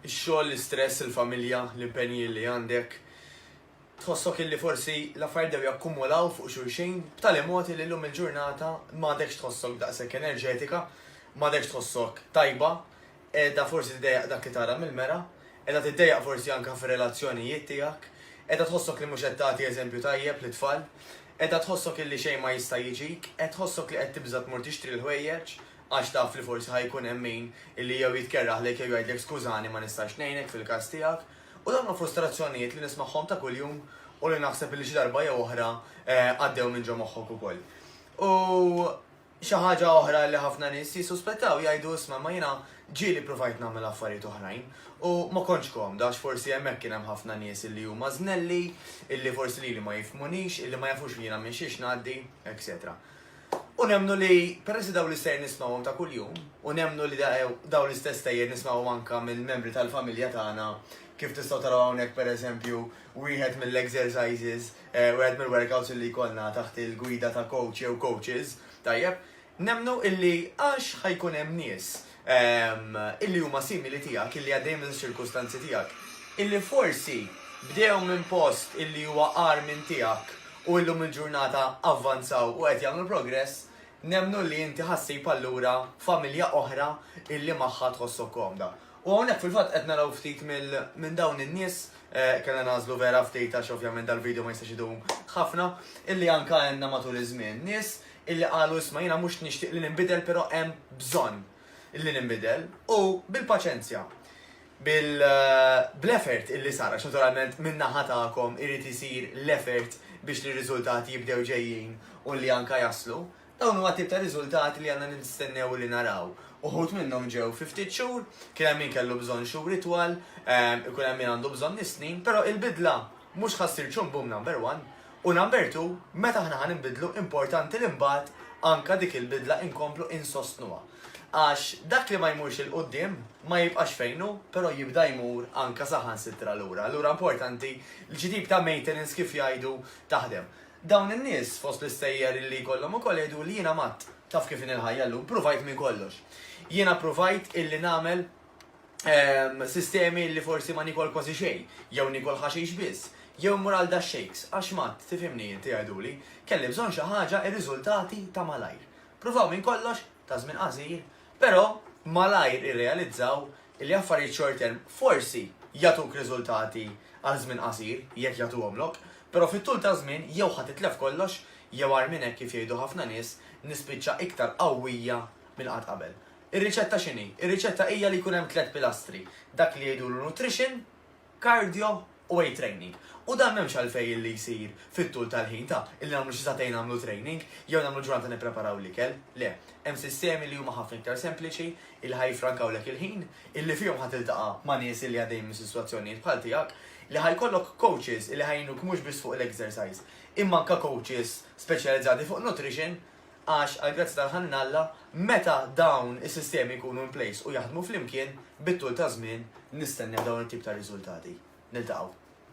ix-xogħol, l-istress, il-familja, l-impenji li għandek. Tħossok illi forsi l-affarijiet dew jakkumulaw fuq xulxin b'tali mod li llum il-ġurnata m'għadekx tħossok daqshekk enerġetika, m'għadekx tħossok tajba, qiegħda forsi tiddejjaq dak li tara mill-mera, qiegħda tiddejjaq forsi anke fir-relazzjonijiet tiegħek, qiegħda tħossok li mhux qed tagħti eżempju tajjeb lit-tfal, qiegħda tħossok illi xejn ma jista' jiġik, qed tħossok li qed tibża tmur tixtri l-ħwejjeġ għax taf li forsi ħajkun hemm min illi jew jitkerraħlek jew jgħidlek skużani ma nistax ngħinek fil-każ tiegħek. U dawn frustrazzjonijiet li nismagħhom ta' kuljum u li naħseb li xi darba jew oħra għaddew minn ġo moħħok ukoll. U xi ħaġa oħra li ħafna nies jissuspettaw jgħidu isma' ma jiena ġieli provajt nagħmel affarijiet oħrajn u ma kontx komda għax forsi hemmhekk kien hemm ħafna nies illi huma żnelli, illi forsi lili ma jifhmunix, illi ma jafux li jiena minn xiex ngħaddi, etc. U nemnu li peress daw l-istejjer nismawhom ta' kuljum, u nemnu li daw l-istess tejjer nismawhom anke mill-membri tal-familja tagħna, kif tistgħu taraw hawnhekk pereżempju wieħed mill-exercises, wieħed mill-workouts li jkollna taħt il-gwida ta' coach jew coaches, tajjeb, nemnu illi għax ħajkun hemm nies illi huma simili tiegħek, illi għaddejjem mill-ċirkustanzi tiegħek, illi forsi bdew minn post illi huwa qar minn tiegħek u illum il-ġurnata avvanzaw u qed jagħmlu progress, nemnu li inti ħassib allura familja oħra illi magħha tħossok komda. U hawnhekk fil-fatt qed naraw ftit minn dawn in-nies, kellna nażlu vera ftit għax ovvjament dal-video ma jistax idum ħafna, illi anke għandna matul iż-żmien. Nies illi qalu isma' jiena mhux nixtieq li ninbidel però hemm bżonn illi ninbidel u bil-paċenzja. Bl-effort illi sar, għax naturalment min-naħa tagħkom irid isir l-effort biex li riżultati jibdew ġejjin u li anka jaslu, dawn huwa tip ta' riżultati li għandna nistennew li naraw. Uħud minnhom ġew 50 xhur, kien hemm min kellu bżonn xhur itwal, ikun hemm min għandu bżonn snin, però il-bidla mhux ħassir ċumbum number 1 u number 2 meta aħna ħanibidlu importanti li mbagħad anka dik il-bidla inkomplu insostnuha. Għax dak li ma jmurx il-qoddim ma jibqax fejnu, però jibda jmur anka saħansitra lura. Allura importanti li xi tip ta' maintenance kif jgħidu taħdem. Dawn in-nies fost l-istejjer illi jkollhom ukoll jgħidu li jiena matt taf kif il-ħajja llum, provajt minn kollox. Jiena provajt illi nagħmel sistemi li forsi ma nikol kważi xejn, jew nikol ħaxix biss, jew mur għal da shakes, għax matt tifhimni inti jgħiduli, kelli bżonn xi ħaġa ir-riżultati ta' malajr. Provaw minn kollox ta' żmien qasir, però malajr irrealizzaw li affarijiet short term forsi jagħtuk riżultati għal żmien qasir jekk jagħtuhomlok, però fit-tul ta' żmien jew ħadd titlef kollox jew għar minn hekk kif jgħidu ħafna nies nispiċċa iktar qawwija minn qatt qabel. Ir-riċetta x'inhi? Ir-riċetta hija li jkun hemm 3 pilastri, dak li jgħidulu nutrition, cardio u weight training. U dan m'hemmx għalfejn li jsir fit-tul tal-ħin ta' illi nagħmlu xi satejn nagħmlu training, jew nagħmlu ġurnata nippreparaw l-ikel. Le, hemm sistemi li huma ħafna iktar sempliċi, il ħajfrankawlek il-ħin, illi fihom ħatiltaqa' ma' nies illi għaddejjin minn sitwazzjonijiet bħal tiegħek, li ħajkollok coaches illi ħajnuk mhux biss fuq l-exercise, imma anke coaches speċjalizzati fuq nutrition, għax għal-grazzi tal-ħannalla, meta dawn is-sistemi jkunu in place u jaħdmu flimkien, bit-tul ta' żmien nistennew dawn it-tip ta' riżultati. Niltaqgħu.